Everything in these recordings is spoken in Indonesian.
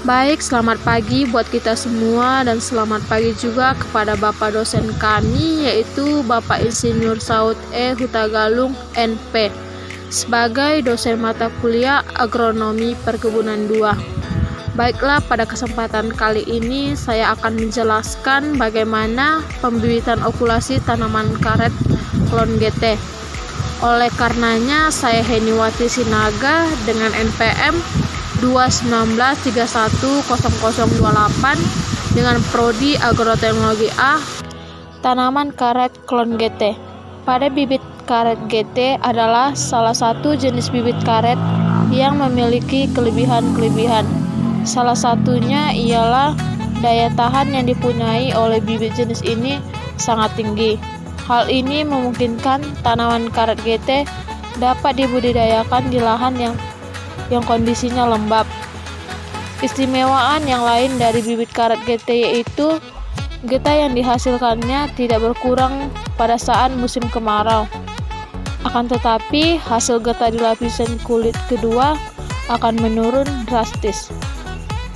Baik, selamat pagi buat kita semua dan selamat pagi juga kepada Bapak dosen kami, yaitu Bapak Insinyur Saud E. Hutagalung NP sebagai dosen mata kuliah Agronomi Perkebunan 2. Baiklah, pada kesempatan kali ini saya akan menjelaskan bagaimana pembibitan okulasi tanaman karet klon GT. Oleh karenanya, saya Heniwati Sinaga dengan NPM 219310028 dengan prodi Agroteknologi A, tanaman karet klon GT. Pada bibit karet GT adalah salah satu jenis bibit karet yang memiliki kelebihan-kelebihan. Salah satunya ialah daya tahan yang dipunyai oleh bibit jenis ini sangat tinggi. Hal ini memungkinkan tanaman karet GT dapat dibudidayakan di lahan yang kondisinya lembab. Istimewaan yang lain dari bibit karet GT yaitu getah yang dihasilkannya tidak berkurang pada saat musim kemarau. Akan tetapi, hasil getah di lapisan kulit kedua akan menurun drastis.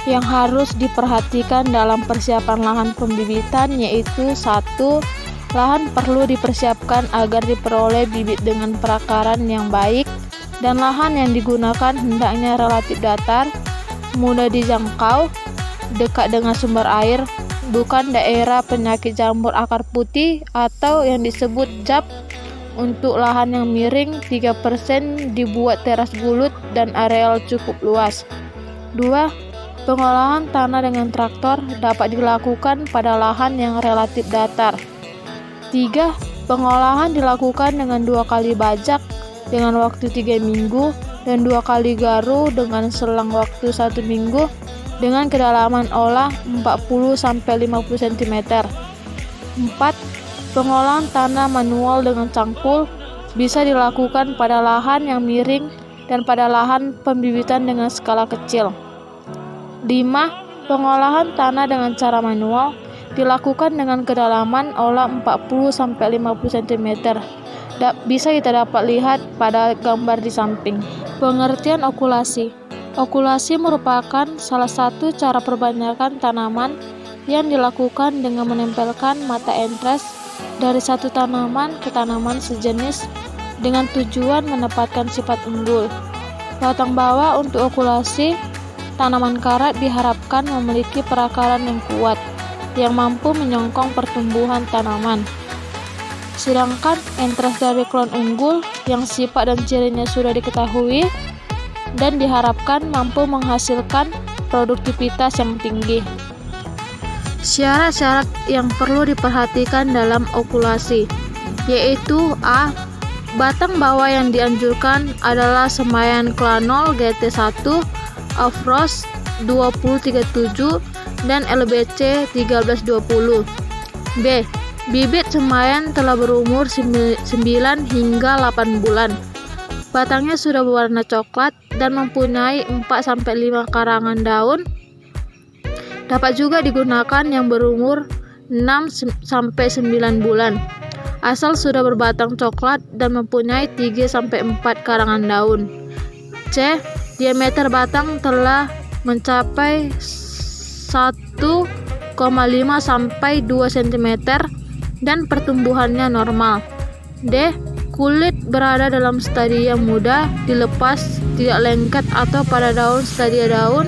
Yang harus diperhatikan dalam persiapan lahan pembibitan yaitu 1. Lahan perlu dipersiapkan agar diperoleh bibit dengan perakaran yang baik, dan lahan yang digunakan hendaknya relatif datar, mudah dijangkau, dekat dengan sumber air, bukan daerah penyakit jamur akar putih atau yang disebut JAP. Untuk lahan yang miring, 3% dibuat teras bulut dan areal cukup luas. 2. Pengolahan tanah dengan traktor dapat dilakukan pada lahan yang relatif datar. 3. Pengolahan dilakukan dengan 2 kali bajak dengan waktu 3 minggu dan 2 kali garu dengan selang waktu 1 minggu dengan kedalaman olah 40-50 cm. 4. Pengolahan tanah manual dengan cangkul bisa dilakukan pada lahan yang miring dan pada lahan pembibitan dengan skala kecil. 5. Pengolahan tanah dengan cara manual dilakukan dengan kedalaman olah 40-50 cm. Bisa kita dapat lihat pada gambar di samping. Pengertian okulasi. Okulasi merupakan salah satu cara perbanyakan tanaman yang dilakukan dengan menempelkan mata entres dari satu tanaman ke tanaman sejenis dengan tujuan menempatkan sifat unggul. Batang bawah untuk okulasi tanaman karet diharapkan memiliki perakaran yang kuat yang mampu menyokong pertumbuhan tanaman. Sedangkan entres dari klon unggul yang sifat dan cirinya sudah diketahui dan diharapkan mampu menghasilkan produktivitas yang tinggi. Syarat-syarat yang perlu diperhatikan dalam okulasi yaitu A. Batang bawah yang dianjurkan adalah semaian Clanol GT1, Afros 2037 dan LBC 1320. B. Bibit semaian telah berumur 9 hingga 8 bulan. Batangnya sudah berwarna coklat dan mempunyai 4-5 karangan daun. Dapat juga digunakan yang berumur 6-9 bulan. Asal sudah berbatang coklat dan mempunyai 3-4 karangan daun. C. Diameter batang telah mencapai 1,5-2 cm dan pertumbuhannya normal. D. Kulit berada dalam stadia muda, dilepas, tidak lengket atau pada daun stadia daun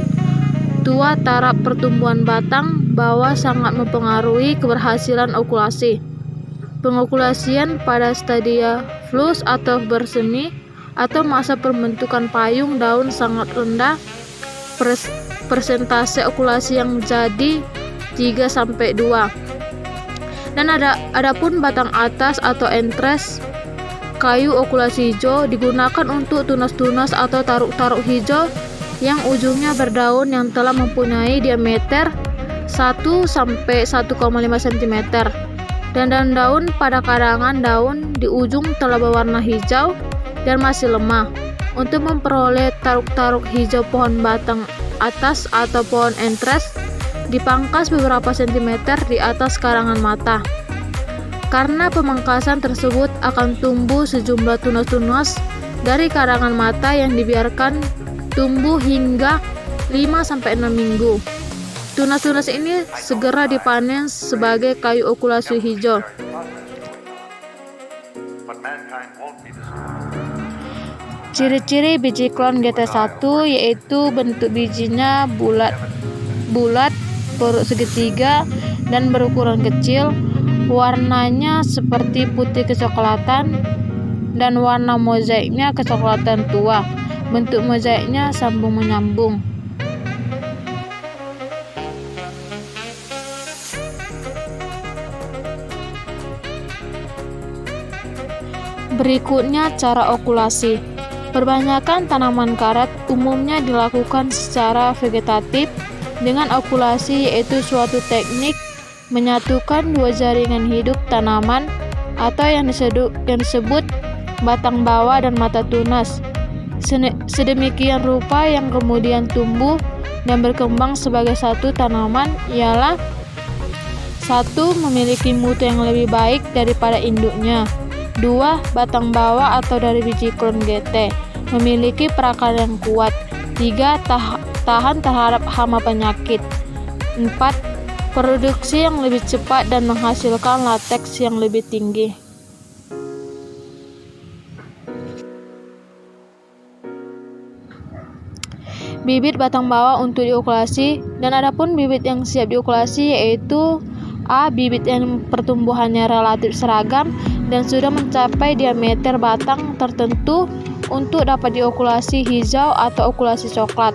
tua. Taraf pertumbuhan batang bawah sangat mempengaruhi keberhasilan okulasi. Pengokulasian pada stadia flus atau bersemi atau masa pembentukan payung daun sangat rendah. Persentase okulasi yang menjadi 3-2. Dan adapun batang atas atau entres kayu okulasi hijau digunakan untuk tunas-tunas atau taruk-taruk hijau yang ujungnya berdaun yang telah mempunyai diameter 1-1,5 cm dan daun pada karangan daun di ujung telah berwarna hijau dan masih lemah. Untuk memperoleh taruk-taruk hijau pohon batang atas atau pohon entres, dipangkas beberapa sentimeter di atas karangan mata. Karena pemangkasan tersebut akan tumbuh sejumlah tunas-tunas dari karangan mata yang dibiarkan tumbuh hingga 5-6 minggu. Tunas-tunas ini segera dipanen sebagai kayu okulasi hijau. Ciri-ciri biji klon GT1 yaitu bentuk bijinya bulat, perut segitiga, dan berukuran kecil. Warnanya seperti putih kecoklatan dan warna mozaiknya kecoklatan tua. Bentuk mozaiknya sambung menyambung. Berikutnya cara okulasi. Kebanyakan tanaman karet umumnya dilakukan secara vegetatif dengan okulasi, yaitu suatu teknik menyatukan dua jaringan hidup tanaman atau yang disebut batang bawah dan mata tunas sedemikian rupa yang kemudian tumbuh dan berkembang sebagai satu tanaman ialah: 1. Memiliki mutu yang lebih baik daripada induknya. 2. Batang bawah atau dari biji klon GT memiliki perakar yang kuat. 3. Tahan terhadap hama penyakit. 4. Produksi yang lebih cepat dan menghasilkan lateks yang lebih tinggi. Bibit batang bawah untuk diokulasi. Dan adapun bibit yang siap diokulasi yaitu: A. Bibit yang pertumbuhannya relatif seragam dan sudah mencapai diameter batang tertentu untuk dapat diokulasi hijau atau okulasi coklat.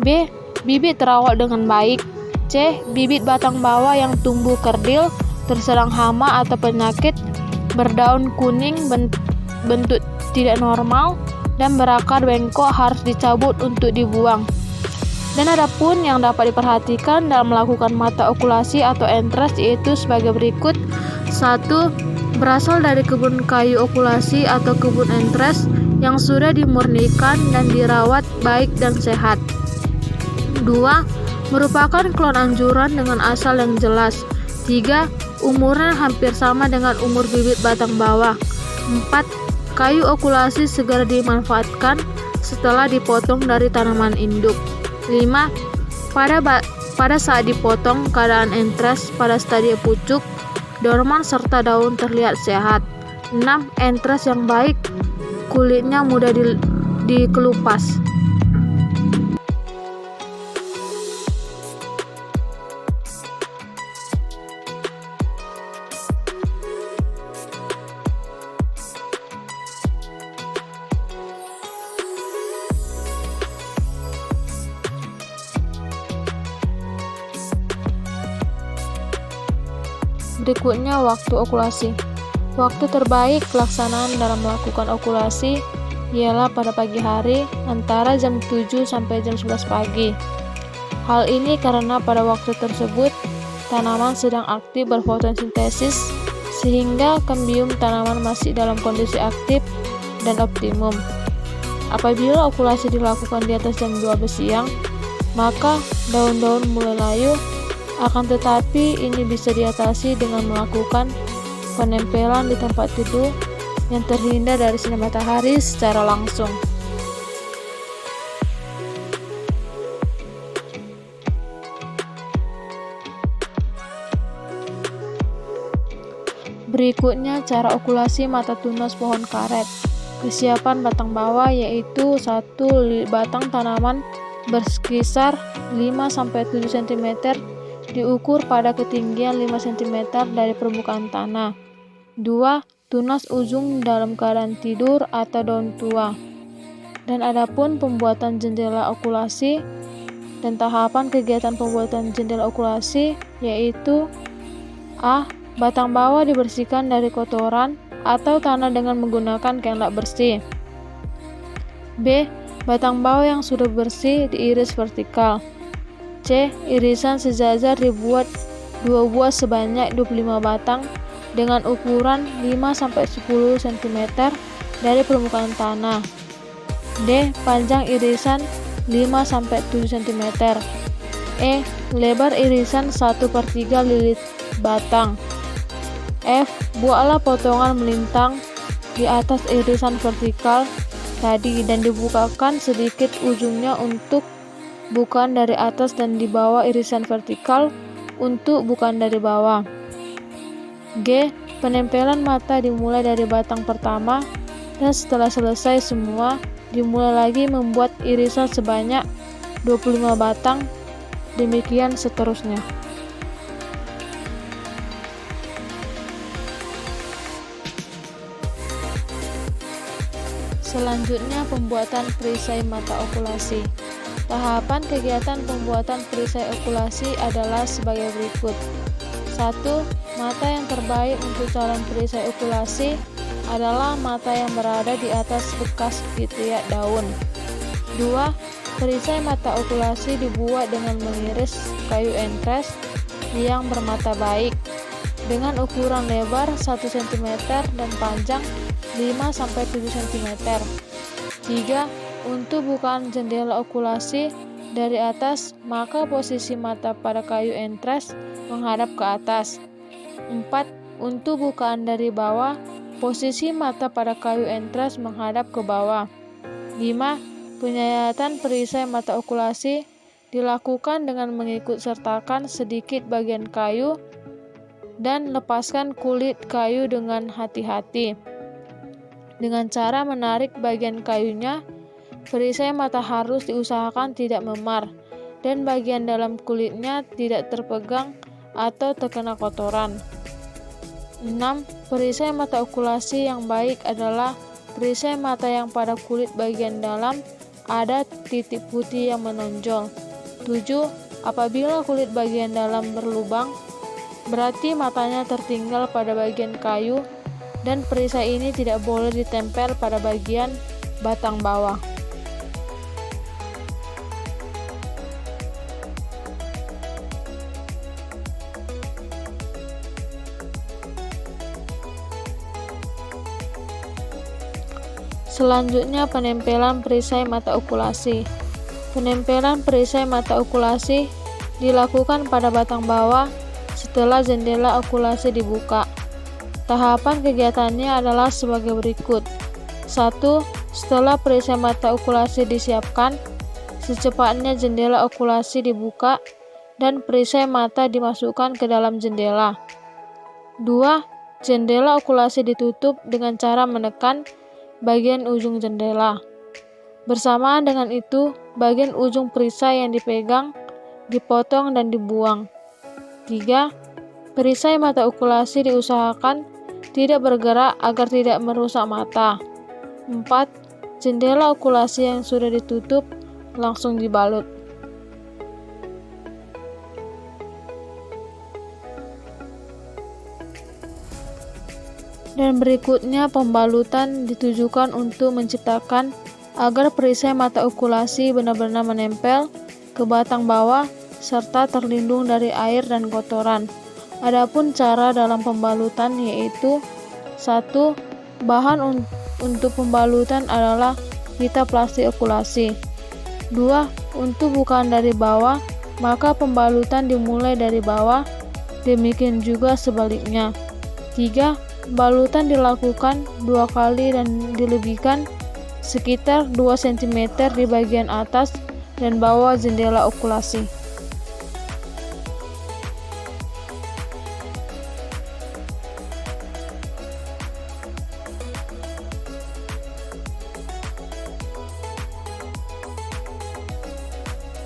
B. Bibit terawat dengan baik. C. Bibit batang bawah yang tumbuh kerdil, terserang hama atau penyakit, berdaun kuning, bentuk tidak normal, dan berakar bengkok harus dicabut untuk dibuang. Dan adapun yang dapat diperhatikan dalam melakukan mata okulasi atau entres yaitu sebagai berikut: 1. Berasal dari kebun kayu okulasi atau kebun entres yang sudah dimurnikan dan dirawat baik dan sehat. 2. Merupakan klon anjuran dengan asal yang jelas. 3. Umurnya hampir sama dengan umur bibit batang bawah. 4. Kayu okulasi segera dimanfaatkan setelah dipotong dari tanaman induk. 5. Pada saat dipotong, keadaan entres pada stadium pucuk, dorman serta daun terlihat sehat. 6. Entres yang baik, kulitnya mudah dikelupas. Berikutnya waktu okulasi. Waktu terbaik pelaksanaan dalam melakukan okulasi ialah pada pagi hari antara jam 7 sampai jam 11 pagi. Hal ini karena pada waktu tersebut tanaman sedang aktif berfotosintesis sehingga kambium tanaman masih dalam kondisi aktif dan optimum. Apabila okulasi dilakukan di atas jam 12 siang, maka daun-daun mulai layu. Akan tetapi ini bisa diatasi dengan melakukan penempelan di tempat teduh yang terhindar dari sinar matahari secara langsung. Berikutnya cara okulasi mata tunas pohon karet. Kesiapan batang bawah yaitu: 1. Batang tanaman berkisar 5-7 cm diukur pada ketinggian 5 cm dari permukaan tanah. 2. Tunas ujung dalam keadaan tidur atau daun tua. Dan adapun pembuatan jendela okulasi dan tahapan kegiatan pembuatan jendela okulasi yaitu: A. Batang bawah dibersihkan dari kotoran atau tanah dengan menggunakan kendak bersih. B. Batang bawah yang sudah bersih diiris vertikal. C. Irisan sejajar dibuat 2 buah sebanyak 25 batang dengan ukuran 5-10 cm dari permukaan tanah. D. Panjang irisan 5-7 cm. E. Lebar irisan 1/3 lilit batang. F. Buatlah potongan melintang di atas irisan vertikal tadi dan dibukakan sedikit ujungnya untuk bukaan dari atas dan di bawah irisan vertikal untuk bukaan dari bawah. G. Penempelan mata dimulai dari batang pertama dan setelah selesai semua, dimulai lagi membuat irisan sebanyak 25 batang, demikian seterusnya. Selanjutnya, pembuatan perisai mata okulasi. Tahapan kegiatan pembuatan perisai okulasi adalah sebagai berikut. 1. Mata yang terbaik untuk calon perisai okulasi adalah mata yang berada di atas bekas gitiak daun. 2. Perisai mata okulasi dibuat dengan mengiris kayu entres yang bermata baik dengan ukuran lebar 1 cm dan panjang 5-7 cm. 3. Untuk bukaan jendela okulasi dari atas, maka posisi mata pada kayu entres menghadap ke atas. 4. Untuk bukaan dari bawah, posisi mata pada kayu entres menghadap ke bawah. 5. Penyayatan perisai mata okulasi dilakukan dengan mengikut sertakan sedikit bagian kayu dan lepaskan kulit kayu dengan hati-hati. Dengan cara menarik bagian kayunya, perisai mata harus diusahakan tidak memar dan bagian dalam kulitnya tidak terpegang atau terkena kotoran. 6. Perisai mata okulasi yang baik adalah perisai mata yang pada kulit bagian dalam ada titik putih yang menonjol. 7. Apabila kulit bagian dalam berlubang, berarti matanya tertinggal pada bagian kayu dan perisai ini tidak boleh ditempel pada bagian batang bawah. Selanjutnya, penempelan perisai mata okulasi. Penempelan perisai mata okulasi dilakukan pada batang bawah setelah jendela okulasi dibuka. Tahapan kegiatannya adalah sebagai berikut. 1. Setelah perisai mata okulasi disiapkan, secepatnya jendela okulasi dibuka dan perisai mata dimasukkan ke dalam jendela. 2. Jendela okulasi ditutup dengan cara menekan bagian ujung jendela. Bersamaan dengan itu, bagian ujung perisai yang dipegang dipotong dan dibuang. 3. Perisai mata okulasi diusahakan tidak bergerak agar tidak merusak mata. 4. Jendela okulasi yang sudah ditutup langsung dibalut. Dan berikutnya, pembalutan ditujukan untuk menciptakan agar perisai mata okulasi benar-benar menempel ke batang bawah serta terlindung dari air dan kotoran. Adapun cara dalam pembalutan yaitu: 1. Bahan untuk pembalutan adalah pita plastik okulasi. 2. Untuk bukaan dari bawah, maka pembalutan dimulai dari bawah, demikian juga sebaliknya. 3. Balutan dilakukan 2 kali dan dilebihkan sekitar 2 cm di bagian atas dan bawah jendela okulasi.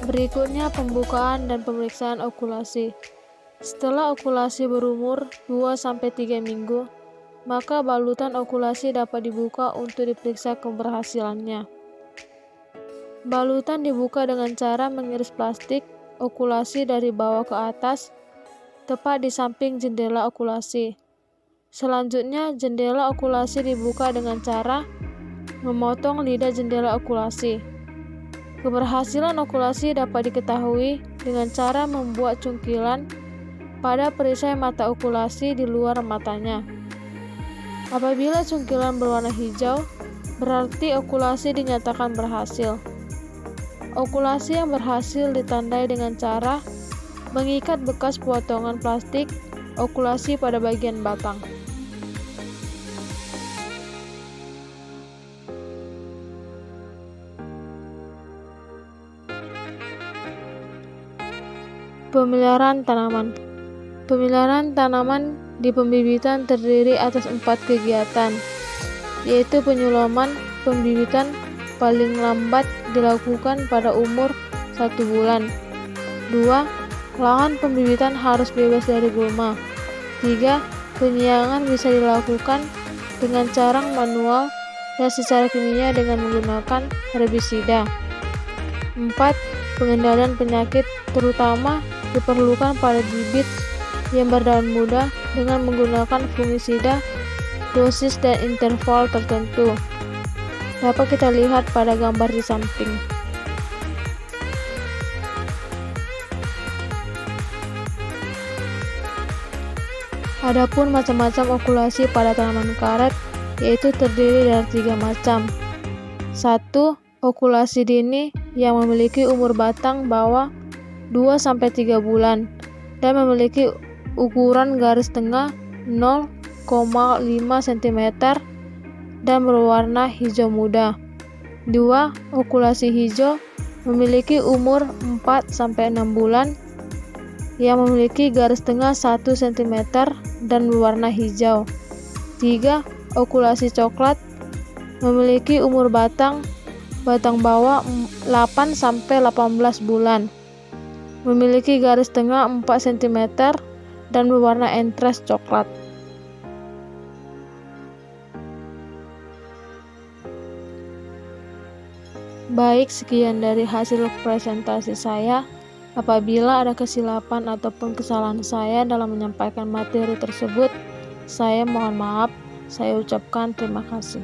Berikutnya, pembukaan dan pemeriksaan okulasi. Setelah okulasi berumur 2-3 minggu, maka balutan okulasi dapat dibuka untuk diperiksa keberhasilannya. Balutan dibuka dengan cara mengiris plastik okulasi dari bawah ke atas, tepat di samping jendela okulasi. Selanjutnya, jendela okulasi dibuka dengan cara memotong lidah jendela okulasi. Keberhasilan okulasi dapat diketahui dengan cara membuat cungkilan pada perisai mata okulasi di luar matanya. Apabila cungkilan berwarna hijau, berarti okulasi dinyatakan berhasil. Okulasi yang berhasil ditandai dengan cara mengikat bekas potongan plastik okulasi pada bagian batang. Pemeliharaan tanaman. Pemeliharaan tanaman di pembibitan terdiri atas 4 kegiatan, yaitu penyulaman. Pembibitan paling lambat dilakukan pada umur 1 bulan. 2. Lahan pembibitan harus bebas dari gulma. 3. Penyiangan bisa dilakukan dengan cara manual dan secara kimia dengan menggunakan herbisida. 4. Pengendalian penyakit terutama diperlukan pada bibit yang berdaun muda dengan menggunakan fungisida, dosis dan interval tertentu. Dapat kita lihat pada gambar di samping. Adapun macam-macam okulasi pada tanaman karet yaitu terdiri dari 3 macam. 1. Okulasi dini yang memiliki umur batang bawah 2-3 bulan dan memiliki ukuran garis tengah 0,5 cm dan berwarna hijau muda. 2. Okulasi hijau memiliki umur 4-6 bulan yang memiliki garis tengah 1 cm dan berwarna hijau. 3. Okulasi coklat memiliki umur batang bawah 8-18 bulan, memiliki garis tengah 4 cm dan berwarna entres coklat. Baik, sekian dari hasil presentasi saya. Apabila ada kesilapan ataupun kesalahan saya dalam menyampaikan materi tersebut, saya mohon maaf. Saya ucapkan terima kasih.